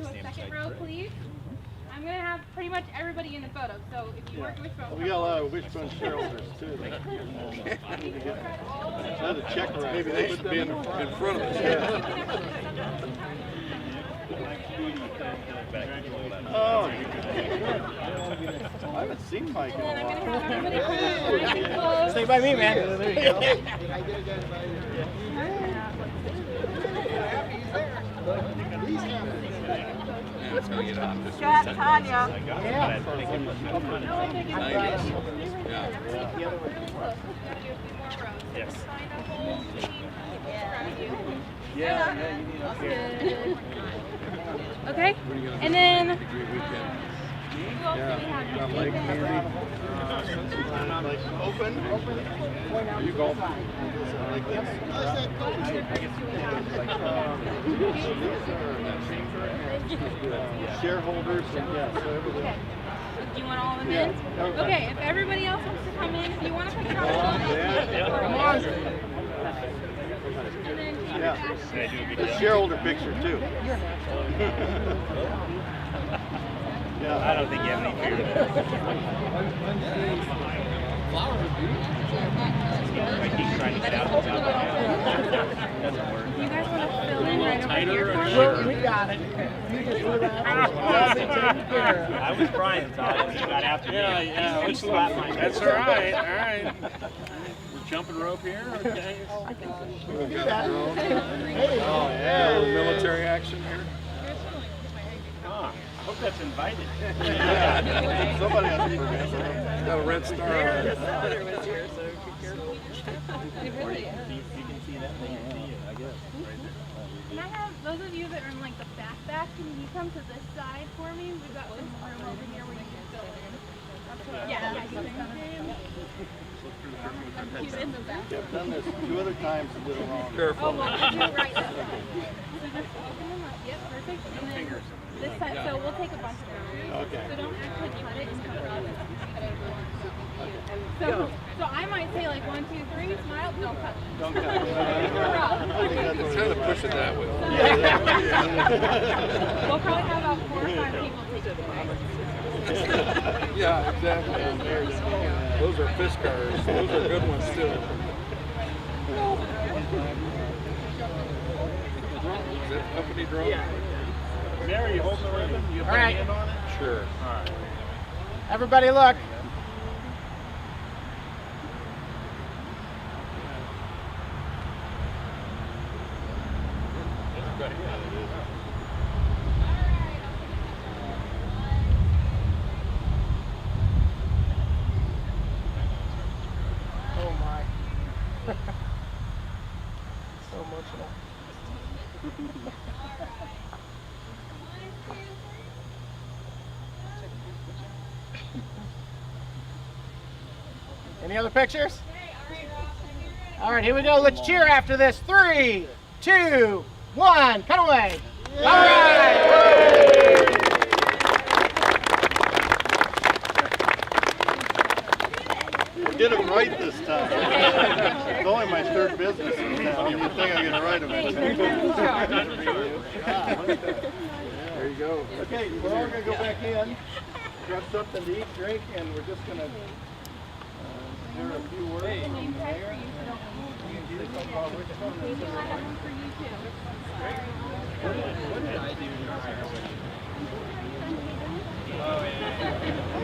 to a second row, please. I'm going to have pretty much everybody in the photo, so if you work WishBone... We got a lot of WishBone shareholders, too. Not a check right. Maybe they should be in front of us. Oh, I haven't seen Mike in a while. Stay by me, man. There you go. It's going to get hot. Got Tanya. Yeah. Yes. Yeah. Okay, and then... Like open. You go. Like this. Shareholders and Okay. Do you want all of them in? Okay, if everybody else wants to come in, if you want to pick it up. Come on. The shareholder picture too. Yeah. I don't think you have any fear. I keep trying to get out. Doesn't work. You guys want to fill in right over here for me? We got it. You just relax. I was Brian, Todd, and you got after me. Yeah. Which slapped my That's all right. All right. We're jumping rope here. Okay. We do that. Oh yeah. A little military action here. I hope that's invited. Somebody has to forget. Got a red star on it. You can see that. They can see it, I guess. Can I have those of you that are in like the back, can you come to this side for me? We've got this room over here where you can fill in. Yeah. I've done this 2 other times and did it wrong. Careful. Oh, well, we'll do it right this way. So just open them up. Yep, perfect. And then this side, so we'll take a bunch of them. Okay. So don't actually cut it and cover it. So I might say like 1, 2, 3, smile, don't cut. Don't cut. It's kind of pushing that way. We'll probably have about 4 or 5 people take it away. Yeah, exactly. Those are fish cars. Those are good ones too. Is that company drone? Mary, you holding the ribbon? You put All a right. hand on it? Sure. All right. Everybody look. Oh my. So emotional. Any other pictures? All right, here we go. Let's cheer after this. 3, 2, 1. Cut away. All right. I did it right this time. It's only my 3rd business in town. You think I get it right eventually. There you go. Okay, we're all going to go back in, grab something to eat, drink, and we're just going to hear a few words. Name tag for you, so don't move. Maybe I have one for you too. What did I do? Oh, yeah.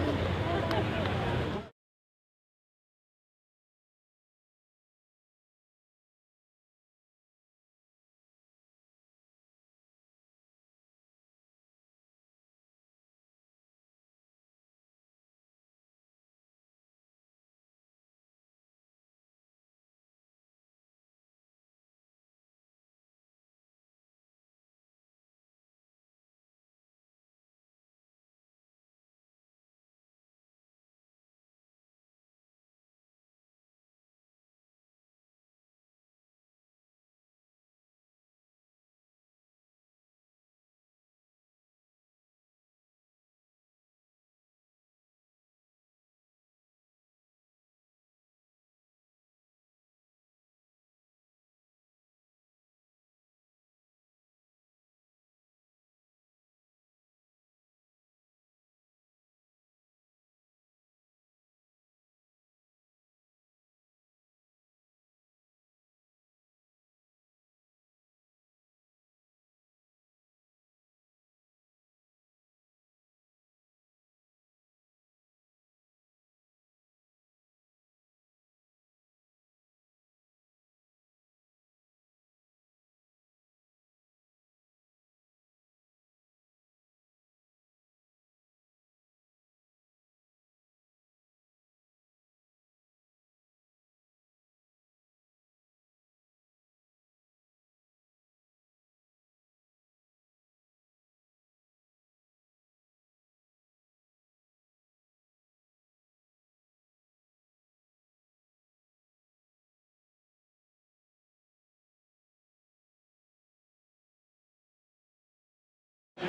So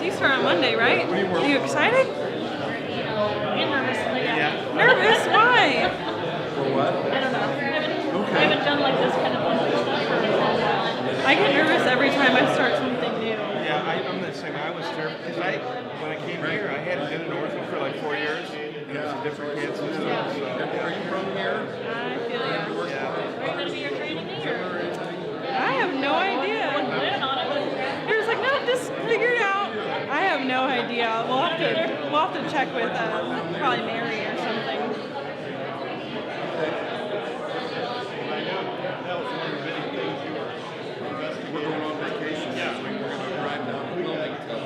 you start on Monday, right? Are you excited? Nervous? Why? For what? I don't know. I haven't done like this kind of public stuff for a while. I get nervous every time I start something new. Yeah, I'm the same. I was terrified because when I came here, I hadn't been in ortho for like 4 years, and it was a different cancer stuff. So, Are you from here? I feel ya. Are you going to be your training or? I have no idea. Plan on it. You're just like, no, just figure it out. I have no idea. We'll have to check with probably Mary or something. We're going on vacation this week. We're going to drive down to Wilmington.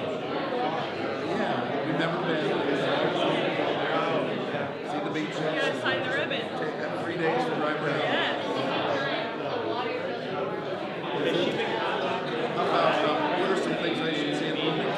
Yeah, we've never been. See the beach. You gotta sign the ribbon. Take that 3 days to drive around. Yes. How about, what are some things I should see in Wilmington?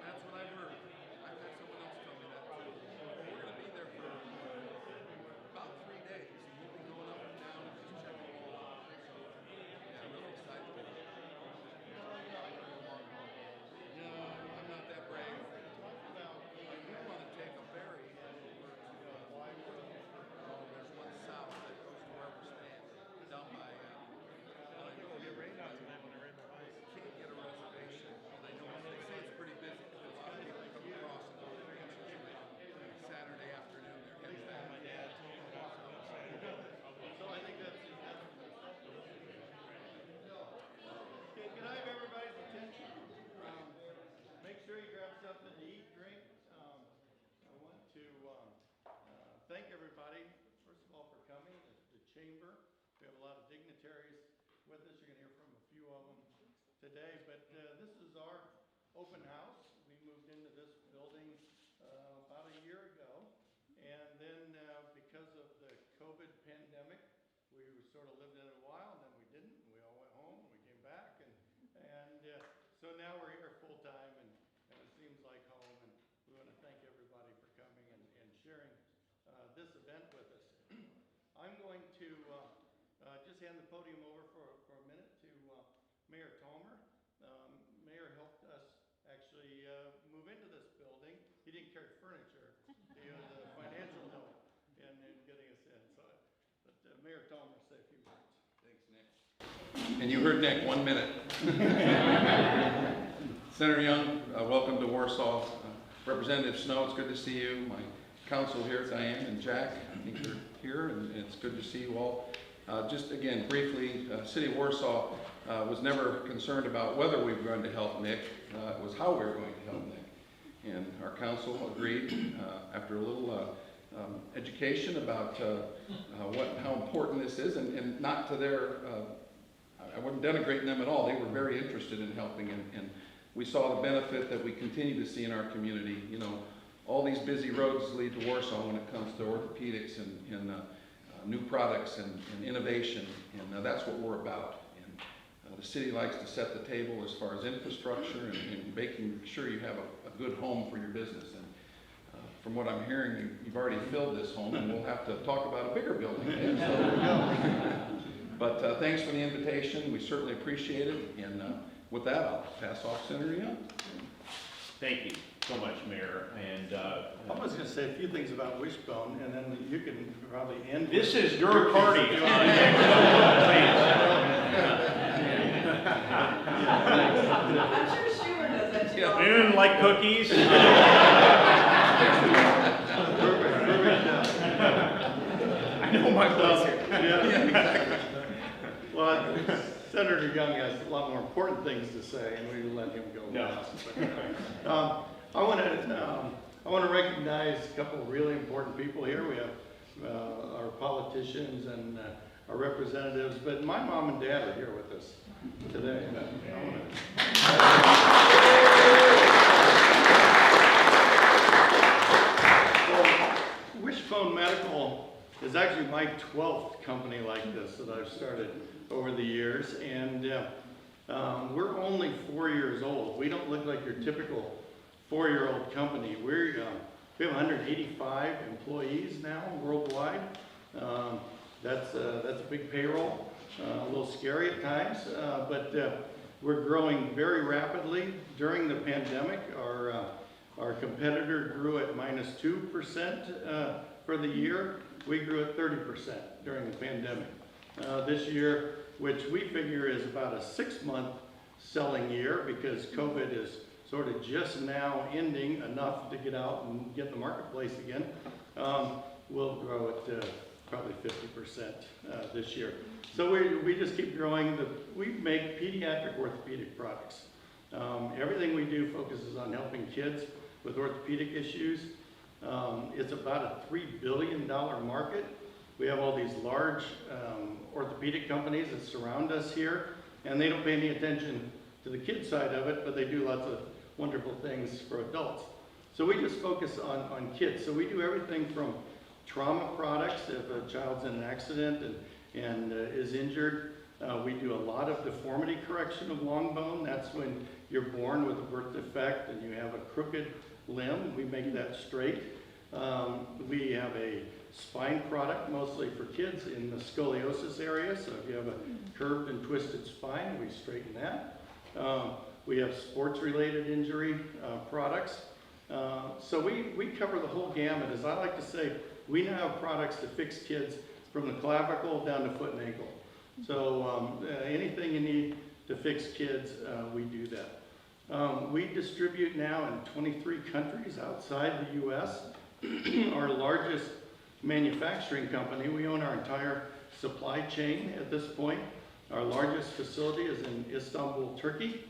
That's what I've heard. I've had someone else tell me that too. We're going to be there for about 3 days. We'll be going up and down and just checking it all out. So, yeah, really excited. No, I'm not that brave. I do want to take a ferry over to there's one south that goes to where we're staying, down by, I know it rained out today when I rode my bike. Can't get a reservation, and I know they say it's pretty busy because a lot of people come across and go to the beach. Saturday afternoon they're heading back. My dad told me about it. So I think that's. Okay, can I have everybody's attention? Make sure you grab something to eat, drink. I want to thank everybody, first of all, for coming. The chamber, we have a lot of dignitaries with us. You're going to hear from a few of them today, but this is our open house. We moved into this building about a year ago, and then because of the COVID pandemic, we sort of lived in it a while, and then we didn't. We all went home, and we came back, and so now we're here full time, and it seems like home. And we want to thank everybody for coming and sharing this event with us. I'm going to just hand the podium over for a minute to Mayor Tomer. Mayor helped us actually move into this building. He didn't carry furniture. He was a financial help in getting us in. So, but Mayor Tomer, say a few words. Thanks, Nick. And you heard Nick, 1 minute. Senator Young, welcome to Warsaw. Representative Snow, it's good to see you. My council here, Diane and Jack, I think you're here, and it's good to see you all. Just again, briefly, City of Warsaw was never concerned about whether we were going to help Nick. It was how we were going to help Nick. And our council agreed after a little education about how important this is, and not to their, I wasn't denigrating them at all. They were very interested in helping, and we saw the benefit that we continue to see in our community. You know, all these busy roads lead to Warsaw when it comes to orthopedics and new products and innovation, and that's what we're about. And the city likes to set the table as far as infrastructure and making sure you have a good home for your business. And from what I'm hearing, you've already filled this home, and we'll have to talk about a bigger building. But thanks for the invitation. We certainly appreciate it. And with that, I'll pass off Senator Young. Thank you so much, Mayor. And I was going to say a few things about WishBone, and then you can probably end. this is your party. I'm sure Schumer does that too. Anyone like cookies? I know my boss here. Yeah. Well, Senator Young has a lot more important things to say, and we will let him go last. But, I want to recognize a couple of really important people here. We have our politicians and our representatives, but my mom and dad are here with us today. So, WishBone Medical is actually my 12th company like this that I've started over the years, and we're only 4 years old. We don't look like your typical 4-year-old company. We have 185 employees now worldwide. That's a big payroll, a little scary at times, but we're growing very rapidly. During the pandemic, our competitor grew at -2% for the year. We grew at 30% during the pandemic. This year, which we figure is about a 6-month selling year because COVID is sort of just now ending enough to get out and get in the marketplace again, we'll grow at probably 50% this year. So we just keep growing. We make pediatric orthopedic products. Everything we do focuses on helping kids with orthopedic issues. It's about a $3 billion market. We have all these large orthopedic companies that surround us here, and they don't pay any attention to the kid side of it, but they do lots of wonderful things for adults. So we just focus on kids. So we do everything from trauma products if a child's in an accident and is injured. We do a lot of deformity correction of long bone. That's when you're born with a birth defect and you have a crooked limb. We make that straight. We have a spine product mostly for kids in the scoliosis area. So if you have a curved and twisted spine, we straighten that. We have sports-related injury products. So we cover the whole gamut. As I like to say, we now have products to fix kids from the clavicle down to foot and ankle. So anything you need to fix kids, we do that. We distribute now in 23 countries outside the U.S. Our largest manufacturing company, we own our entire supply chain at this point. Our largest facility is in Istanbul, Turkey.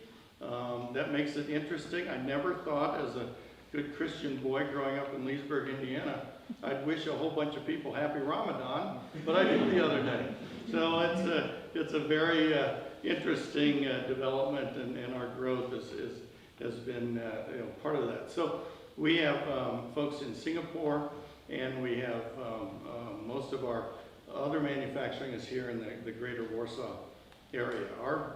That makes it interesting. I never thought, as a good Christian boy growing up in Leesburg, Indiana, I'd wish a whole bunch of people happy Ramadan, but I did the other day. So it's a very interesting development, and our growth has been part of that. So we have folks in Singapore, and we have most of our other manufacturing is here in the greater Warsaw area. Our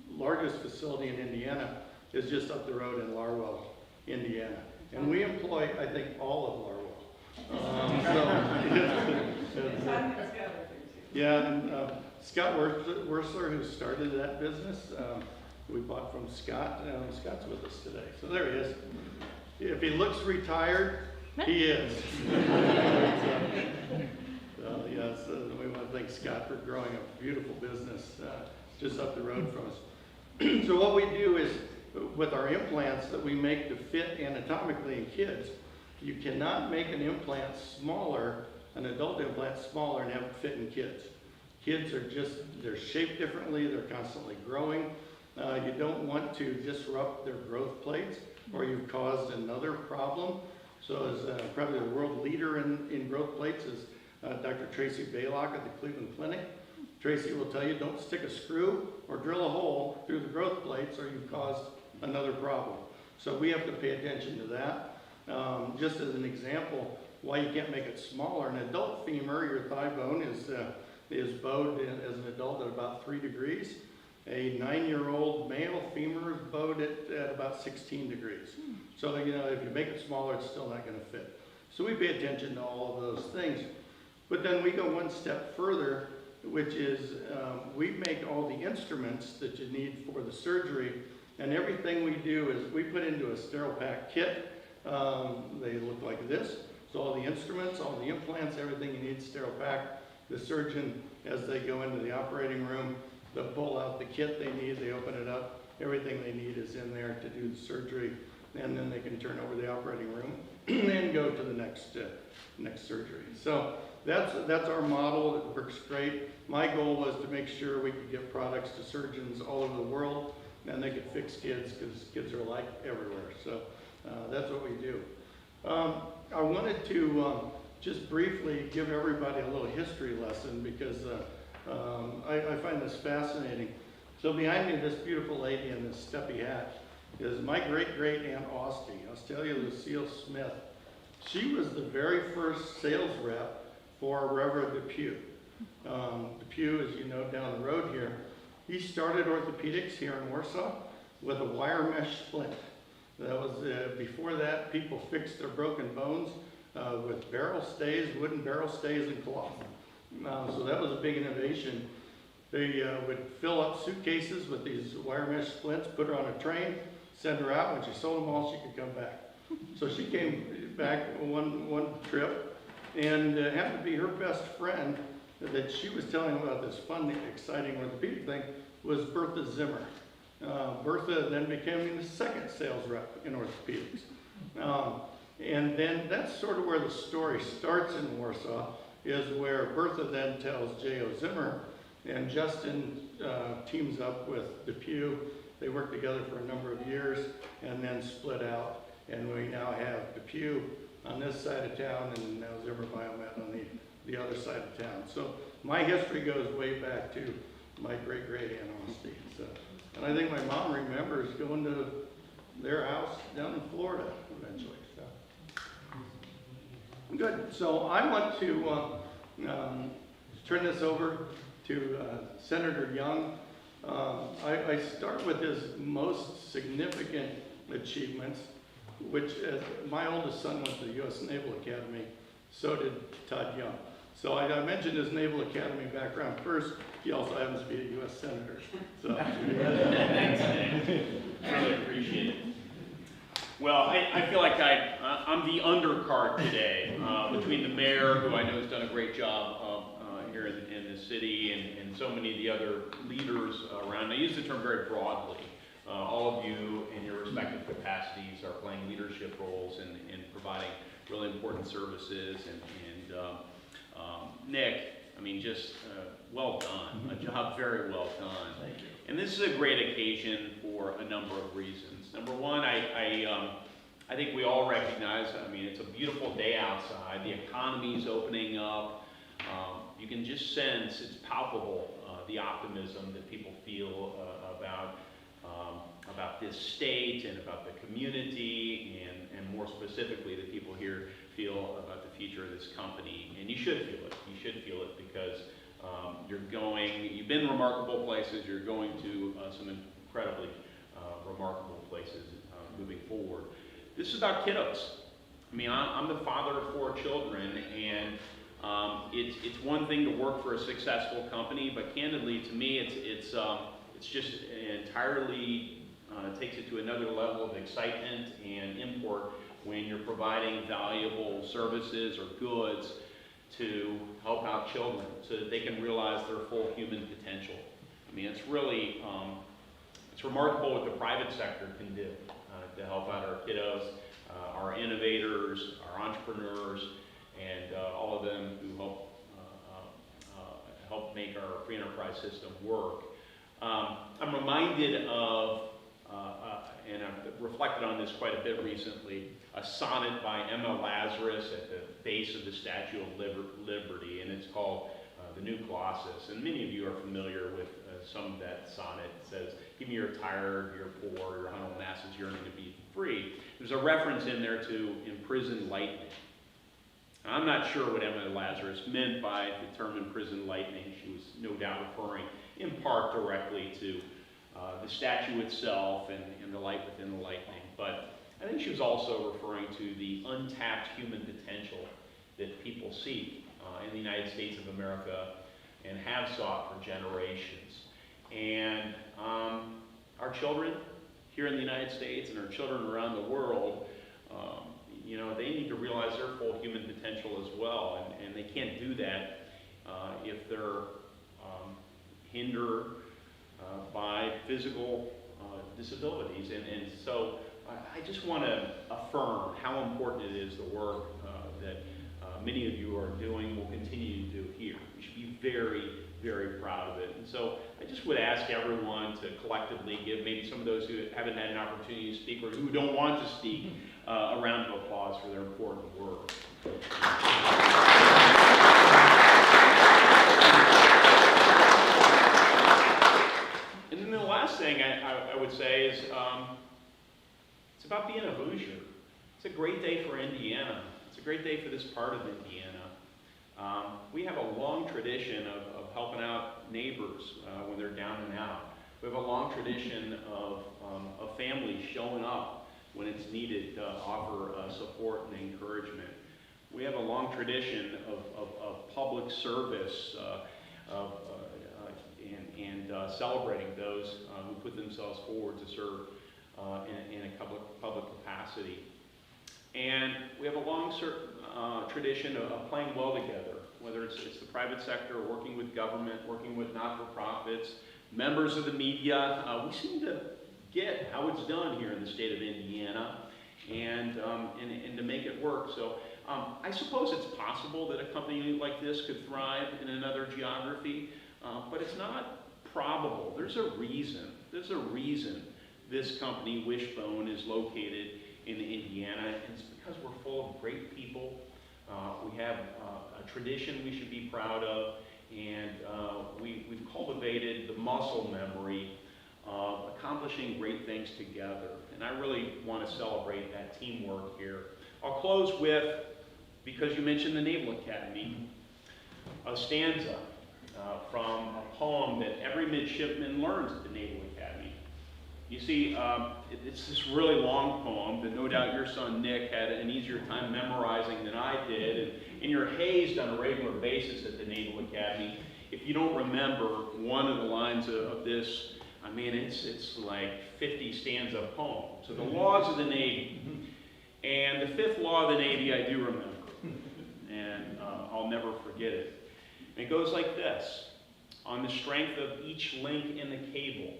largest facility in Indiana is just up the road in Larwell, Indiana. And we employ, I think, all of Larwell. Yeah, and Scott Wursler, who started that business, we bought from Scott. Scott's with us today. So there he is. If he looks retired, he is. Yes, we want to thank Scott for growing a beautiful business just up the road from us. So what we do is, with our implants that we make to fit anatomically in kids, you cannot make an implant smaller, an adult implant smaller, and have it fit in kids. Kids are they're shaped differently, they're constantly growing. You don't want to disrupt their growth plates, or you've caused another problem. So as probably the world leader in growth plates is Dr. Tracy Baylock at the Cleveland Clinic. Tracy will tell you, don't stick a screw or drill a hole through the growth plates, or you've caused another problem. So we have to pay attention to that. Just as an example, why you can't make it smaller, an adult femur, your thigh bone, is bowed as an adult at about 3 degrees. A 9-year-old male femur is bowed at about 16 degrees. So, if you make it smaller, it's still not going to fit. So we pay attention to all of those things. But then we go one step further, which is we make all the instruments that you need for the surgery, and everything we do is we put into a sterile pack kit. They look like this. So all the instruments, all the implants, everything you need sterile pack. The surgeon, as they go into the operating room, they'll pull out the kit they need, they open it up. Everything they need is in there to do the surgery and then they can turn over the operating room and go to the next surgery. So that's our model. It works great. My goal was to make sure we could get products to surgeons all over the world, and they could fix kids, because kids are alike everywhere. So that's what we do. I wanted to just briefly give everybody a little history lesson, because I find this fascinating. So behind me, this beautiful lady in this steppy hat is my great-great-aunt Australia Lucille Smith. She was the very first sales rep for Reverend Depew. Depew, as you know, down the road here, he started orthopedics here in Warsaw with a wire mesh splint. That was, before that, people fixed their broken bones with barrel stays, wooden barrel stays, and cloth. So that was a big innovation. They would fill up suitcases with these wire mesh splints, put her on a train, send her out. When she sold them all, she could come back. So she came back one trip, and happened to be her best friend that she was telling about this fun, exciting orthopedic thing was Bertha Zimmer. Bertha then became the second sales rep in orthopedics. And then that's sort of where the story starts in Warsaw, is where Bertha then tells J.O. Zimmer, and Justin teams up with Depew. They worked together for a number of years and then split out. And we now have Depew on this side of town and now Zimmer Biomet on the other side of town. So my history goes way back to my great-great-aunt Austin. So, and I think my mom remembers going to their house down in Florida eventually. So. Good. So I want to turn this over to Senator Young. I start with his most significant achievements, which my oldest son went to the U.S. Naval Academy, so did Todd Young. So I mentioned his Naval Academy background first. He also happens to be a U.S. Senator. So. Thanks, Nick. Really appreciate it. Well, I feel like I'm the undercard today between the mayor, who I know has done a great job here in the city, and so many of the other leaders around. I use the term very broadly. All of you in your respective capacities are playing leadership roles in providing really important services. And Nick, I mean, just well done. A job very well done. Thank you. And this is a great occasion for a number of reasons. Number one, I think we all recognize, I mean, it's a beautiful day outside. The economy's opening up. You can just sense, it's palpable, the optimism that people feel about this state and about the community, and more specifically, the people here feel about the future of this company. And you should feel it. You should feel it because you've been remarkable places, you're going to some incredibly remarkable places moving forward. This is about kiddos. I mean, I'm the father of 4 children, and it's one thing to work for a successful company, but candidly, to me, it's just entirely takes it to another level of excitement and import when you're providing valuable services or goods to help out children so that they can realize their full human potential. I mean, it's really, it's remarkable what the private sector can do to help out our kiddos, our innovators, our entrepreneurs, and all of them who help make our free enterprise system work. I'm reminded of, and I've reflected on this quite a bit recently, a sonnet by Emma Lazarus at the base of the Statue of Liberty, and it's called The New Colossus. And many of you are familiar with some of that sonnet. It says, "Give me your tired, your poor, your humble masses yearning to be free." There's a reference in there to imprisoned lightning. I'm not sure what Emma Lazarus meant by the term imprisoned lightning. She was no doubt referring in part directly to the statue itself and the light within the lightning. But I think she was also referring to the untapped human potential that people seek in the United States of America and have sought for generations. And our children here in the United States and our children around the world, you know, they need to realize their full human potential as well, and they can't do that if they're hindered by physical disabilities. And so I just want to affirm how important it is, the work that many of you are doing, will continue to do here. You should be very, very proud of it. And so I just would ask everyone to collectively give maybe some of those who haven't had an opportunity to speak or who don't want to speak a round of applause for their important work. And then the last thing I would say is it's about being a Hoosier. It's a great day for Indiana. It's a great day for this part of Indiana. We have a long tradition of helping out neighbors when they're down and out. We have a long tradition of families showing up when it's needed to offer support and encouragement. We have a long tradition of public service and celebrating those who put themselves forward to serve in a public capacity. And we have a long tradition of playing well together, whether it's the private sector, working with government, working with not-for-profits, members of the media. We seem to get how it's done here in the state of Indiana and to make it work. So I suppose it's possible that a company like this could thrive in another geography, but it's not probable. There's a reason. There's a reason this company, WishBone, is located in Indiana, and it's because we're full of great people. We have a tradition we should be proud of, and we've cultivated the muscle memory of accomplishing great things together. And I really want to celebrate that teamwork here. I'll close with, because you mentioned the Naval Academy, a stanza from a poem that every midshipman learns at the Naval Academy. You see, it's this really long poem that no doubt your son Nick had an easier time memorizing than I did, and you're hazed on a regular basis at the Naval Academy. If you don't remember one of the lines of this, I mean, it's like 50 stanza poem. So the laws of the Navy, and the 5th law of the Navy I do remember, and I'll never forget it. And it goes like this: on the strength of each link in the cable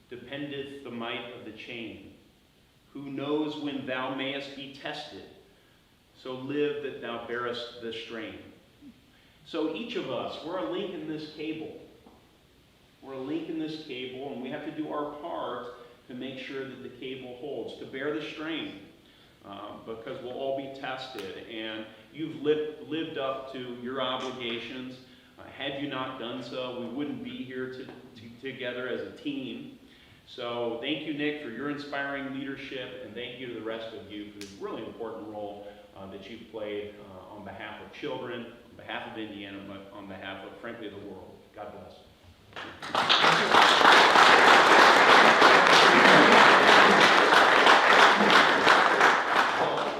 dependeth the might of the chain. Who knows when thou mayest be tested? So live that thou bearest the strain. So each of us, we're a link in this cable. We're a link in this cable, and we have to do our part to make sure that the cable holds, to bear the strain, because we'll all be tested. And you've lived up to your obligations. Had you not done so, we wouldn't be here together as a team. So thank you, Nick, for your inspiring leadership, and thank you to the rest of you for the really important role that you've played on behalf of children, on behalf of Indiana, but on behalf of, frankly, the world. God bless.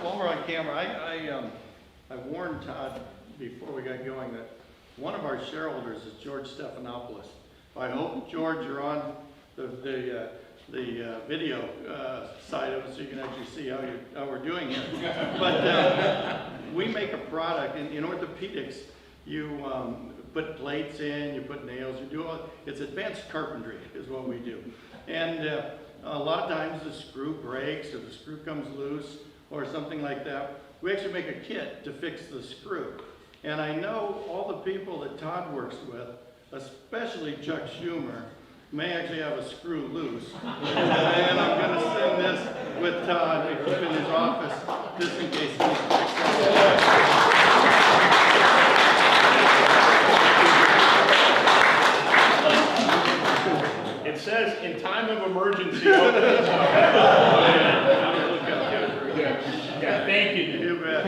While we're on camera, I warned Todd before we got going that one of our shareholders is George Stephanopoulos. I hope, George, you're on the video side of it so you can actually see how we're doing here. But we make a product in orthopedics. You put plates in, you put nails, you do all, it's advanced carpentry is what we do. And a lot of times the screw breaks or the screw comes loose or something like that. We actually make a kit to fix the screw. And I know all the people that Todd works with, especially Chuck Schumer, may actually have a screw loose. And I'm going to send this with Todd to keep in his office just in case he needs to fix that. It says, in time of emergency. Yeah, thank you. You bet.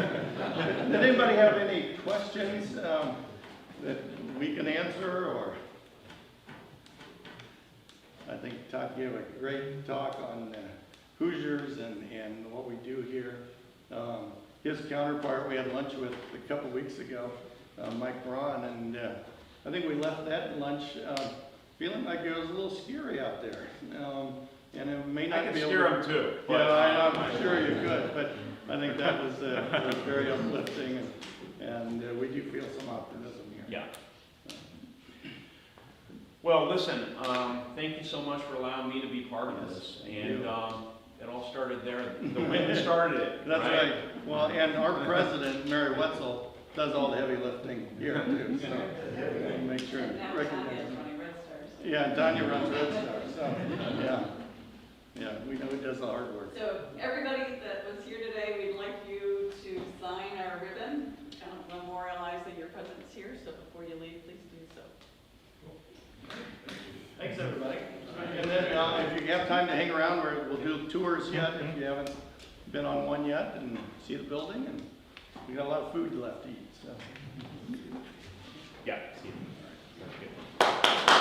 Did anybody have any questions that we can answer, or? I think Todd gave a great talk on Hoosiers and what we do here. His counterpart we had lunch with a couple weeks ago, Mike Braun, and I think we left that lunch feeling like it was a little scary out there. And it may not be able to... I can steer them too. Yeah, I'm sure you could, but I think that was very uplifting, and we do feel some optimism here. Yeah. Well, listen, thank you so much for allowing me to be part of this. And it all started there. The wind started it. That's right. Well, and our president, Mary Wetzel, does all the heavy lifting here too. So make sure. Now Tanya's running Red Stars. Yeah, and Tanya runs Red Star. So yeah, we know he does the hard work. So everybody that was here today, we'd like you to sign our ribbon, kind of memorializing your presence here. So before you leave, please do so. Thanks, everybody. And then if you have time to hang around, we'll do tours yet if you haven't been on one yet, and see the building. And we got a lot of food left to eat. So. Yeah. See you. That's good.